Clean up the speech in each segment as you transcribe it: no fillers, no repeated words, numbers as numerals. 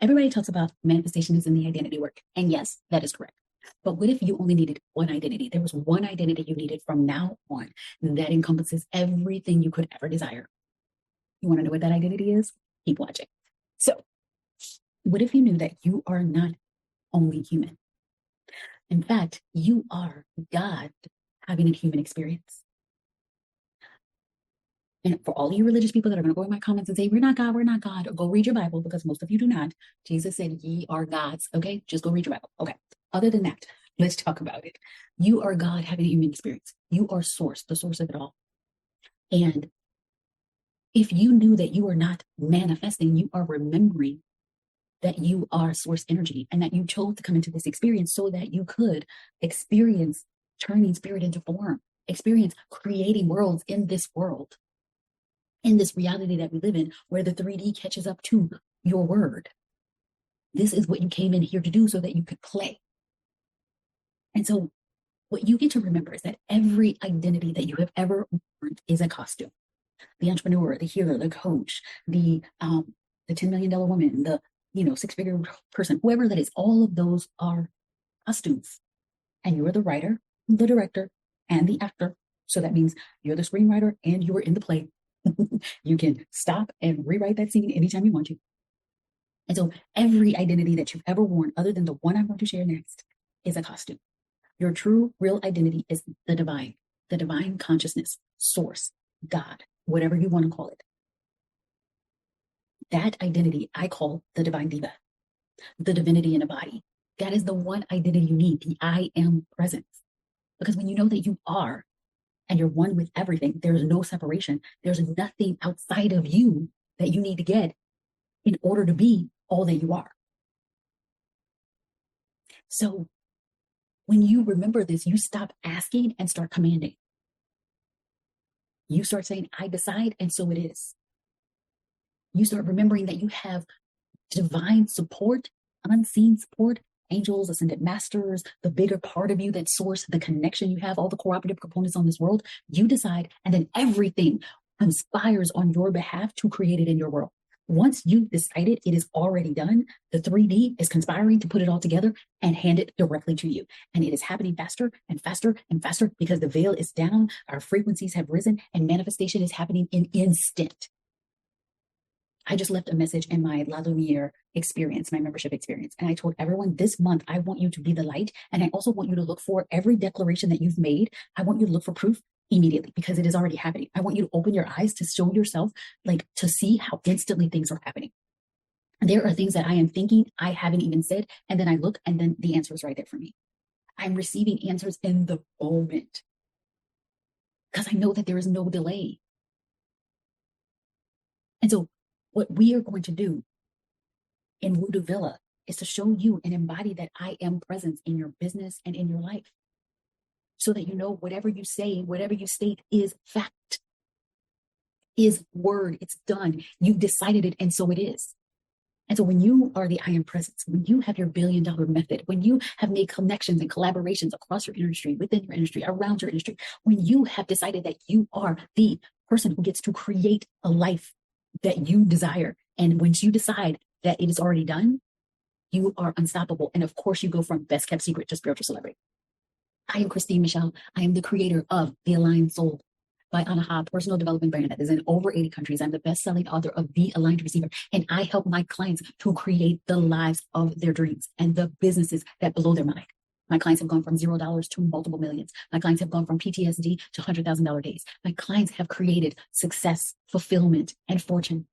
everybody talks about manifestation is in the identity work. And yes, that is correct. But what if you only needed one identity? There was one identity you needed from now on that encompasses everything you could ever desire. You want to know what that identity is? Keep watching. So, what if you knew that you are not only human? In fact, you are God having a human experience. And for all you religious people that are going to go in my comments and say, we're not God, or go read your Bible, because most of you do not. Jesus said, ye are gods. Okay, just go read your Bible. Okay, other than that, let's talk about it. You are God having a human experience. You are source, the source of it all. And if you knew that you are not manifesting, you are remembering that you are source energy and that you chose to come into this experience so that you could experience turning spirit into form, experience creating worlds in this world, in this reality that we live in, where the 3D catches up to your word. This is what you came in here to do so that you could play. And so what you get to remember is that every identity that you have ever worn is a costume. The entrepreneur, the healer, the coach, the $10 million woman, the six-figure person, whoever that is, all of those are costumes. And you are the writer, the director, and the actor. So that means you're the screenwriter and you are in the play. You can stop and rewrite that scene anytime you want to. And so every identity that you've ever worn, other than the one I'm going to share next, is a costume. Your true, real identity is the divine consciousness, source, God, whatever you want to call it. That identity I call the divine diva, the divinity in a body. That is the one identity you need, the I am presence. Because when you know that you are, and you're one with everything, there's no separation. There's nothing outside of you that you need to get in order to be all that you are. So when you remember this, you stop asking and start commanding. You start saying, I decide, and so it is. You start remembering that you have divine support, unseen support, angels, ascended masters, the bigger part of you, that source, the connection you have, all the cooperative components on this world. You decide, and then everything conspires on your behalf to create it in your world. Once you've decided it is already done, the 3D is conspiring to put it all together and hand it directly to you. And it is happening faster and faster and faster because the veil is down, our frequencies have risen, and manifestation is happening in instant. I just left a message in my La Lumiere experience, my membership experience. And I told everyone this month, I want you to be the light. And I also want you to look for every declaration that you've made. I want you to look for proof immediately because it is already happening. I want you to open your eyes to show yourself, like to see how instantly things are happening. And there are things that I am thinking I haven't even said. And then I look and then the answer is right there for me. I'm receiving answers in the moment because I know that there is no delay. And so what we are going to do in Voodoo Villa is to show you and embody that I am presence in your business and in your life so that you know whatever you say, whatever you state is fact, is word, it's done. You've decided it, and so it is. And so when you are the I am presence, when you have your $1 billion method, when you have made connections and collaborations across your industry, within your industry, around your industry, when you have decided that you are the person who gets to create a life that you desire, and once you decide that it is already done, you are unstoppable. And of course, you go from best kept secret to spiritual celebrity. I am Christine Michelle. I am the creator of The Aligned Soul by Anaha, personal development brand that is in over 80 countries. I'm the best-selling author of The Aligned Receiver, and I help my clients to create the lives of their dreams and the businesses that blow their mind. My clients have gone from $0 to multiple millions. My clients have gone from PTSD to $100,000 days. My clients have created success, fulfillment, and fortune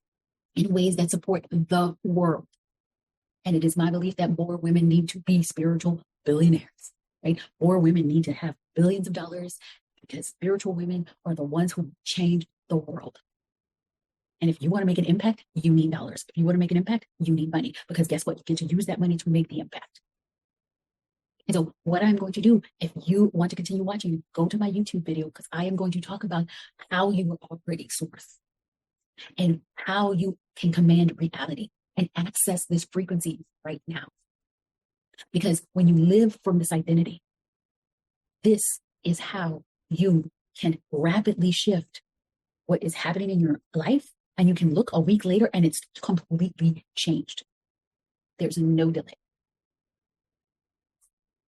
in ways that support the world. And it is my belief that more women need to be spiritual billionaires, right? More women need to have billions of dollars because spiritual women are the ones who change the world. And if you want to make an impact, you need dollars. If you want to make an impact, you need money, because guess what? You get to use that money to make the impact. And so what I'm going to do, if you want to continue watching, go to my YouTube video, because I am going to talk about how you are already source and how you can command reality and access this frequency right now. Because when you live from this identity, this is how you can rapidly shift what is happening in your life. And you can look a week later and it's completely changed. There's no delay.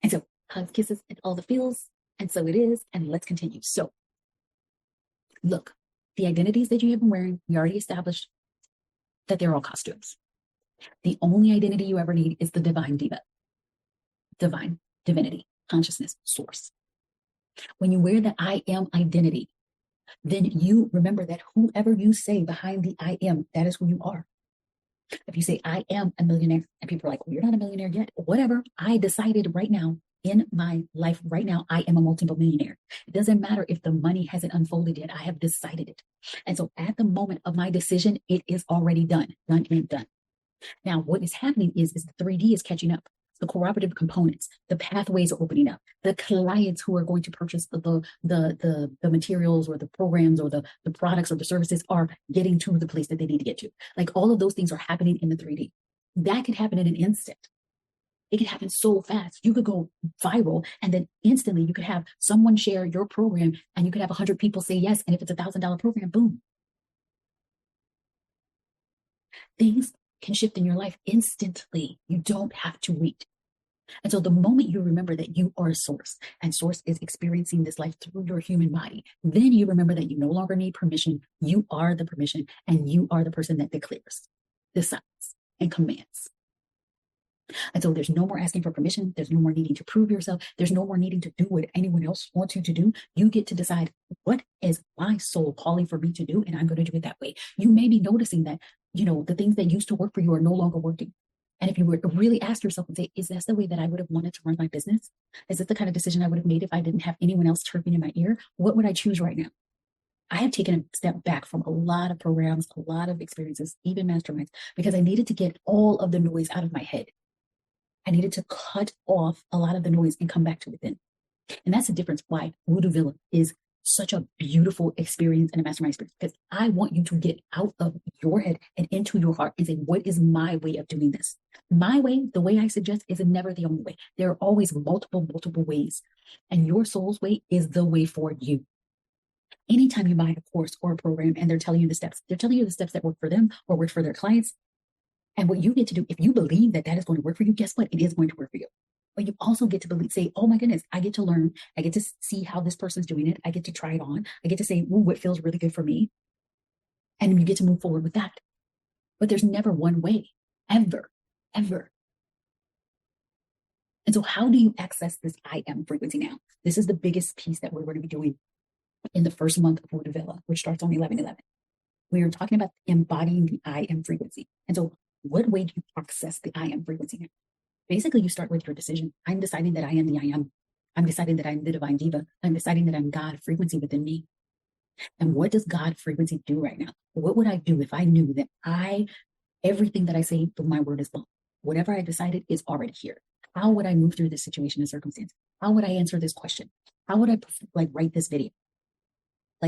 And so hugs, kisses, and all the feels. And so it is. And let's continue. So look, the identities that you have been wearing, we already established that they're all costumes. The only identity you ever need is the divine diva, divine, divinity, consciousness, source. When you wear the I am identity, then you remember that whoever you say behind the I am, that is who you are. If you say, I am a millionaire, and people are like, well, you're not a millionaire yet. Whatever. I decided right now in my life, right now, I am a multiple millionaire. It doesn't matter if the money hasn't unfolded yet. I have decided it. And so at the moment of my decision, it is already done. Done and done. Now, what is happening is the 3D is catching up. The cooperative components, the pathways are opening up. The clients who are going to purchase the materials or the programs or the products or the services are getting to the place that they need to get to. Like all of those things are happening in the 3D. That could happen in an instant. It could happen so fast. You could go viral and then instantly you could have someone share your program and you could have 100 people say yes. And if it's $1,000 program, boom. Things can shift in your life instantly. You don't have to wait. And so the moment you remember that you are a source and source is experiencing this life through your human body, then you remember that you no longer need permission. You are the permission and you are the person that declares, decides, and commands. And so there's no more asking for permission. There's no more needing to prove yourself. There's no more needing to do what anyone else wants you to do. You get to decide what is my soul calling for me to do, and I'm going to do it that way. You may be noticing that, the things that used to work for you are no longer working. And if you were to really ask yourself and say, is that the way that I would have wanted to run my business? Is this the kind of decision I would have made if I didn't have anyone else chirping in my ear? What would I choose right now? I have taken a step back from a lot of programs, a lot of experiences, even masterminds, because I needed to get all of the noise out of my head. I needed to cut off a lot of the noise and come back to within. And that's the difference why Voodoo Villa is such a beautiful experience and a mastermind experience, because I want you to get out of your head and into your heart and say, what is my way of doing this? My way, the way I suggest, is never the only way. There are always multiple ways. And your soul's way is the way for you. Anytime you buy a course or a program and they're telling you the steps that work for them or work for their clients. And what you get to do, if you believe that that is going to work for you, guess what? It is going to work for you. But you also get to say, oh my goodness, I get to learn. I get to see how this person's doing it. I get to try it on. I get to say, ooh, what feels really good for me. And you get to move forward with that. But there's never one way, ever. And so how do you access this I am frequency now? This is the biggest piece that we're going to be doing in the first month of Voodoo Villa, which starts on 11/11. We are talking about embodying the I am frequency. And so what way do you access the I am frequency now? Basically, you start with your decision. I'm deciding that I am the I am. I'm deciding that I'm the divine diva. I'm deciding that I'm God frequency within me. And what does God frequency do right now? What would I do if I knew that everything that I say, my word is law? Whatever I decided is already here. How would I move through this situation and circumstance? How would I answer this question? How would I write this video?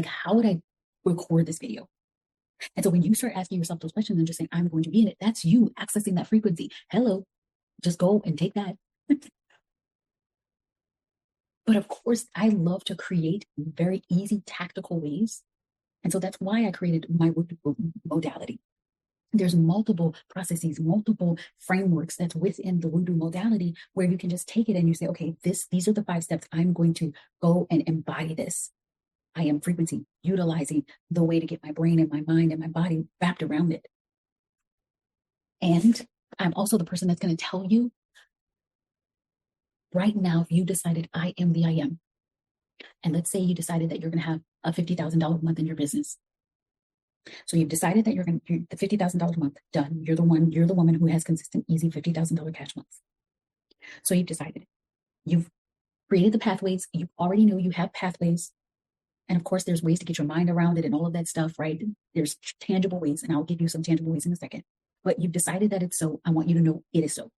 How would I record this video? And so when you start asking yourself those questions and just saying, I'm going to be in it, that's you accessing that frequency. Hello, just go and take that. But of course, I love to create very easy, tactical ways. And so that's why I created my modality. There's multiple processes, multiple frameworks that's within the Voodoo modality where you can just take it and you say, okay, these are the 5 steps. I'm going to go and embody this. I am frequency, utilizing the way to get my brain and my mind and my body wrapped around it. And I'm also the person that's going to tell you right now, if you decided I am the I am, and let's say you decided that you're going to have a $50,000 month in your business. So you've decided that you're going to the $50,000 a month done. You're the woman who has consistent, easy $50,000 cash months. So you've decided, you've created the pathways. You already know you have pathways. And of course, there's ways to get your mind around it and all of that stuff, right? There's tangible ways, and I'll give you some tangible ways in a second. But you've decided that it's so. I want you to know it is so.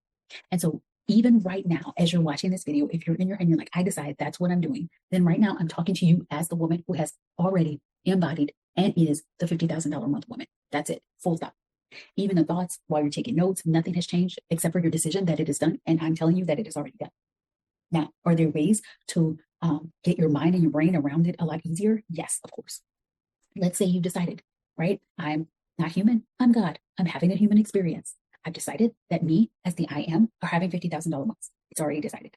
And so even right now, as you're watching this video, if you're in your head and you're like, I decide that's what I'm doing, then right now I'm talking to you as the woman who has already embodied and is the $50,000 a month woman. That's it. Full stop. Even the thoughts while you're taking notes, nothing has changed except for your decision that it is done. And I'm telling you that it is already done. Now, are there ways to get your mind and your brain around it a lot easier? Yes, of course. Let's say you decided, right? I'm not human. I'm God. I'm having a human experience. I've decided that me as the I am are having $50,000 months. It's already decided.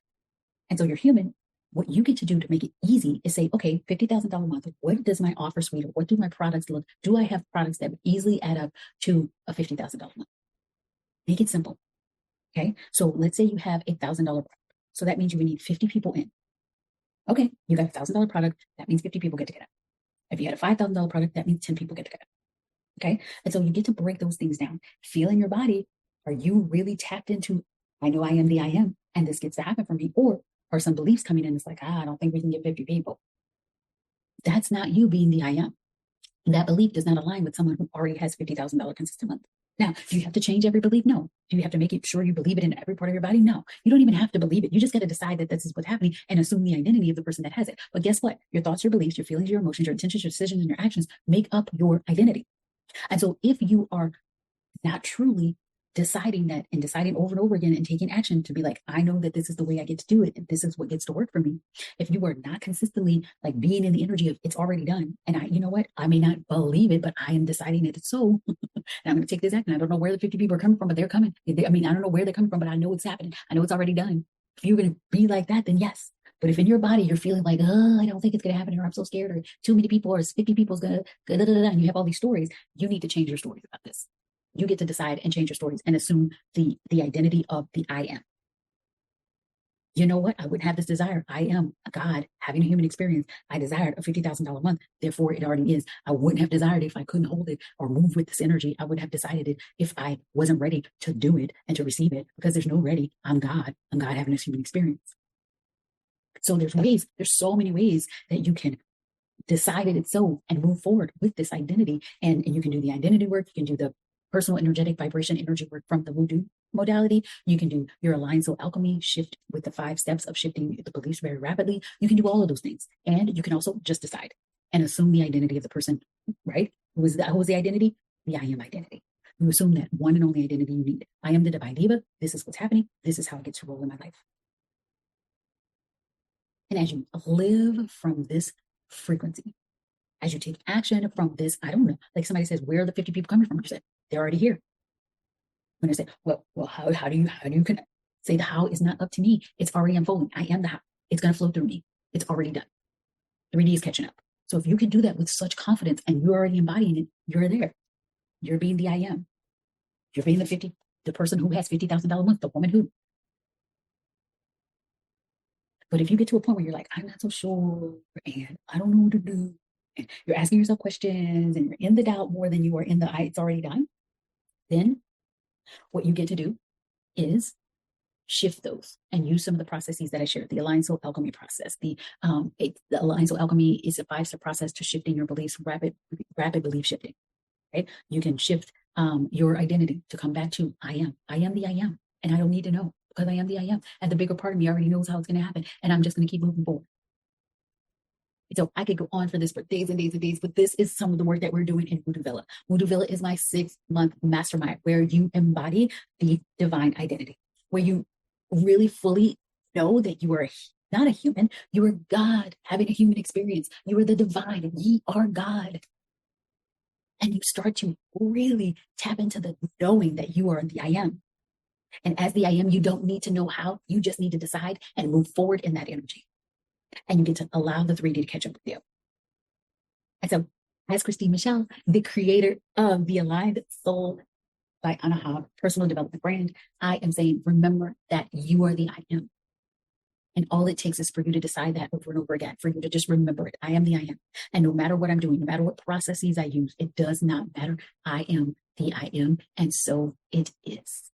And so you're human. What you get to do to make it easy is say, okay, $50,000 month. What does my offer suite or what do my products look? Do I have products that would easily add up to a $50,000 month? Make it simple. Okay. So let's say you have $1,000 product. So that means you would need 50 people in. Okay. You got $1,000 product. That means 50 people get together. If you had a $5,000 product, that means 10 people get together. Okay. And so you get to break those things down. Feel in your body. Are you really tapped into, I know I am the I am, and this gets to happen for me? Or are some beliefs coming in? It's like, I don't think we can get 50 people. That's not you being the I am. That belief does not align with someone who already has $50,000 consistent month. Now, do you have to change every belief? No. Do you have to make it sure you believe it in every part of your body? No. You don't even have to believe it. You just got to decide that this is what's happening and assume the identity of the person that has it. But guess what? Your thoughts, your beliefs, your feelings, your emotions, your intentions, your decisions, and your actions make up your identity. And so if you are not truly deciding that and deciding over and over again and taking action to be like, I know that this is the way I get to do it, and this is what gets to work for me. If you are not consistently like being in the energy of it's already done, and you know what, I may not believe it, but I am deciding it. It's so, and I'm going to take this action. I don't know where the 50 people are coming from, but they're coming. I don't know where they're coming from, but I know it's happening. I know it's already done. If you're going to be like that, then yes. But if in your body you're feeling like, oh, I don't think it's going to happen, or I'm so scared, or too many people, or 50 people's going to, and you have all these stories, you need to change your stories about this. You get to decide and change your stories and assume the identity of the I am. You know what? I wouldn't have this desire. I am a God having a human experience. I desired a $50,000 month. Therefore, it already is. I wouldn't have desired it if I couldn't hold it or move with this energy. I would have decided it if I wasn't ready to do it and to receive it, because there's no ready. I'm God. I'm God having this human experience. So there's so many ways that you can decide it so and move forward with this identity. And you can do the identity work. You can do the personal energetic vibration energy work from the voodoo modality. You can do your aligned soul alchemy shift with the 5 steps of shifting the beliefs very rapidly. You can do all of those things. And you can also just decide and assume the identity of the person, right? Who was the identity? The I am identity. You assume that one and only identity you need. I am the divine diva. This is what's happening. This is how I get to roll in my life. And as you live from this frequency, as you take action from this, I don't know, like somebody says, where are the 50 people coming from? You said, they're already here. When I say, well, how do you connect? Say the how is not up to me. It's already unfolding. I am the how. It's going to flow through me. It's already done. 3D is catching up. So if you can do that with such confidence and you're already embodying it, you're there. You're being the I am. You're being the person who has $50,000 a month, the woman who. But if you get to a point where you're like, I'm not so sure, and I don't know what to do, and you're asking yourself questions, and you're in the doubt more than you are in the it's already done, then what you get to do is shift those and use some of the processes that I shared. The aligned soul alchemy process. The aligned soul alchemy is a 5-step process to shifting your beliefs, rapid belief shifting. Right? You can shift your identity to come back to I am. I am the I am, and I don't need to know, because I am the I am. And the bigger part of me already knows how it's going to happen, and I'm just going to keep moving forward. So I could go on for this for days and days and days, but this is some of the work that we're doing in Voodoo Villa. Voodoo Villa is my 6-month mastermind where you embody the divine identity, where you really fully know that you are not a human, you are God having a human experience. You are the divine, ye are God. And you start to really tap into the knowing that you are the I am. And as the I am, you don't need to know how, you just need to decide and move forward in that energy. And you get to allow the 3D to catch up with you. And so, as Christine Michelle, the creator of the Aligned Soul by Anaha personal development brand, I am saying, remember that you are the I am. And all it takes is for you to decide that over and over again, for you to just remember it. I am the I am. And no matter what I'm doing, no matter what processes I use, it does not matter. I am the I am. And so it is.